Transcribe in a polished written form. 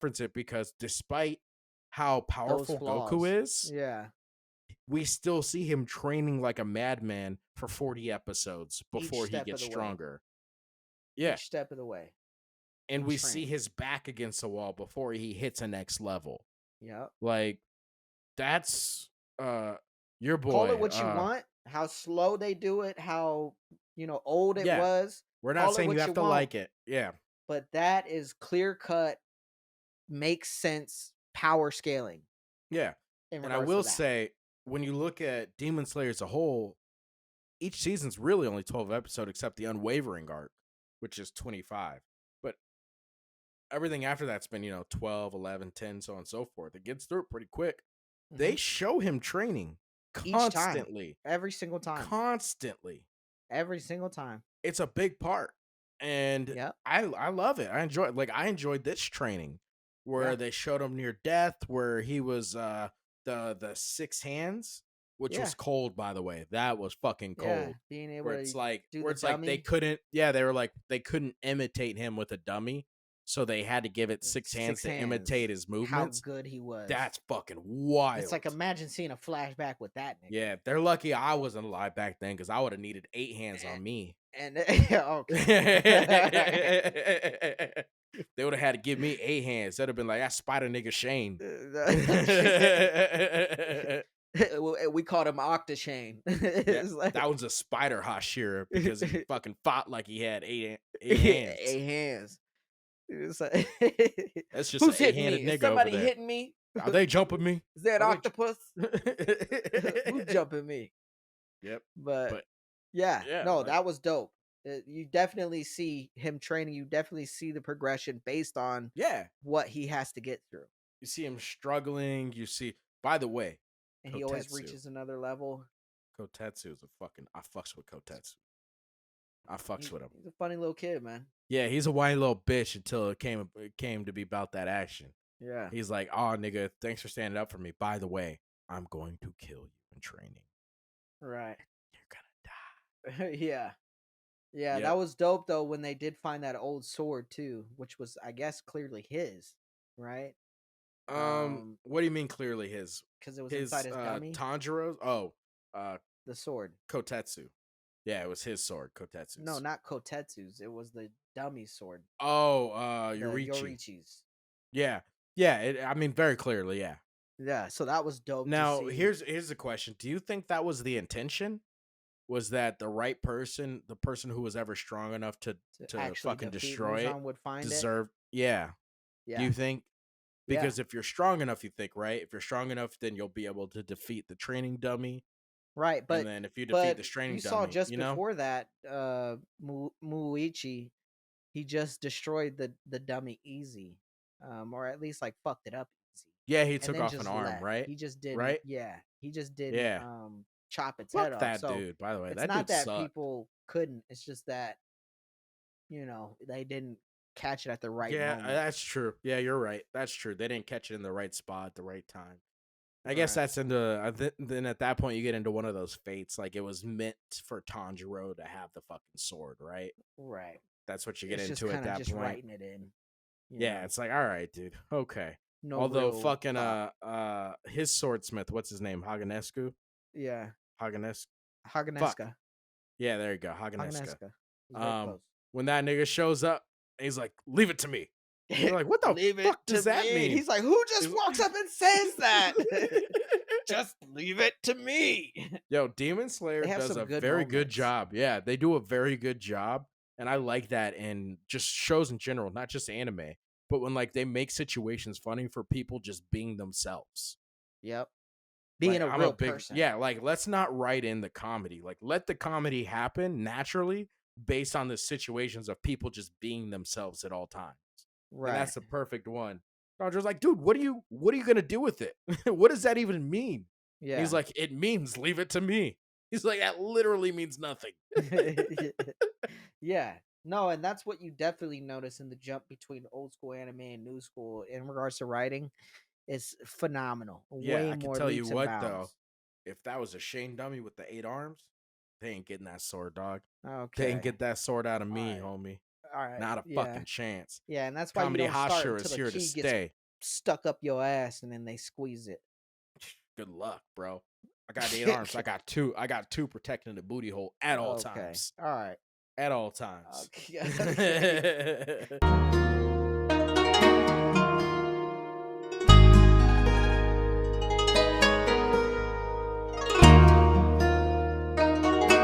reference it because despite how Those powerful flaws. Goku is, Yeah. we still see him training like a madman for 40 episodes before he step of gets the way. stronger. Yeah. Each step of the way. And in we see training. his back against the wall before he hits a next level. Yep. Like, that's your boy. Call it what you want. How slow they do it. How old it Yeah. was. We're not Call it saying what you have to want, like it. Yeah. but that is clear cut. Makes sense. Power scaling. Yeah. In And I regards will to that. say, when you look at Demon Slayer as a whole, each season's really only 12 episodes except the Unwavering arc, which is 25. But everything after that's been, 12, 11, 10, so on and so forth. It gets through it pretty quick. They show him training constantly. Every single time. Constantly. Every single time. It's a big part. And I love it. I enjoy it. Like, I enjoyed this training where they showed him near death, where he was the 6 hands, which was cold, by the way. That was fucking cold. Yeah, being able where it's to like do where the it's like they dummy. couldn't they were like they couldn't imitate him with a dummy. So they had to give it 6 hands to imitate his movements. How good he was. That's fucking wild. It's like, imagine seeing a flashback with that nigga. Yeah, they're lucky I wasn't alive back then because I would have needed 8 hands on me. And okay. They would have had to give me 8 hands. That'd have been like, that spider nigga Shane. We called him Octashane. That was a spider Hashira because he fucking fought like he had 8 hands. 8 hands. Like, that's just who's an hitting 8-handed me? nigga. Is somebody over there. hitting me? Are they jumping me? Is that octopus? Who's jumping me? Yep. But yeah, that was dope. You definitely see him training. You definitely see the progression based on what he has to get through. You see him struggling. You see, by the way, and he always reaches another level. Kotetsu is I fucks with Kotetsu. I fucks with him. He's a funny little kid, man. Yeah, he's a whiny little bitch until it came to be about that action. Yeah. He's like, oh, nigga, thanks for standing up for me. By the way, I'm going to kill you in training. Right. You're gonna die. Yeah. Yeah, that was dope, though, when they did find that old sword, too, which was, I guess, clearly his, right? What do you mean clearly his? Because it was inside his dummy? Tanjiro's? Oh. The sword. Kotetsu. Yeah, it was his sword, Kotetsu's. No, not Kotetsu's. It was the dummy sword. Oh, Yorichi's. Yeah. Yeah, I mean, very clearly, yeah. Yeah, so that was dope. Now, here's the question. Do you think that was the intention? Was that the right person, the person who was ever strong enough to fucking destroy it, would find deserved? Yeah. Do you think? Because if you're strong enough, you think, right? If you're strong enough, then you'll be able to defeat the training dummy. Right, but and then if you defeat the training dummy, saw just before that, Muichi, he just destroyed the dummy easy, or at least like fucked it up easy. Yeah, he took off an arm, right? He just did, right? Yeah, he just did. Chop its head off. That dude, by the way, it's that not dude that sucked. People couldn't. It's just that they didn't catch it at the right moment. Yeah, that's true. Yeah, you're right. That's true. They didn't catch it in the right spot at the right time. I guess that's into then at that point you get into one of those fates, like it was meant for Tanjiro to have the fucking sword, right? Right. That's what you get into at that just point. Writing it in. Yeah, it's like, all right, dude. Okay. No. Although fucking his swordsmith, what's his name? Haganescu? Yeah. Haganesca. Fuck. Yeah, there you go. Haganesca. Close. When that nigga shows up, he's like, leave it to me. You're like, what the fuck does that mean? He's like, who just walks up and says that? Just leave it to me. Yo, Demon Slayer does a very good job. Yeah, they do a very good job. And I like that in just shows in general, not just anime. But when like they make situations funny for people just being themselves. Yep. Being like, a real person. Yeah, like let's not write in the comedy. Like let the comedy happen naturally based on the situations of people just being themselves at all times. Right. And that's the perfect one. Roger's like, dude, what are you gonna do with it? What does that even mean? Yeah. And he's like, it means leave it to me. He's like, that literally means nothing. Yeah. No, and that's what you definitely notice in the jump between old school anime and new school in regards to writing. It's phenomenal. Yeah, way I can more tell you what bounds. though. If that was a Shane dummy with the 8 arms, they ain't getting that sword, dog. Okay. They ain't get that sword out of me, homie. All right. Not a fucking chance. Yeah, and that's why Comedy you don't start Hashira is until here the to key gets stay. stuck up your ass and then they squeeze it. Good luck, bro. I got 8 arms. I got two protecting the booty hole at all times. All right. At all times. Okay.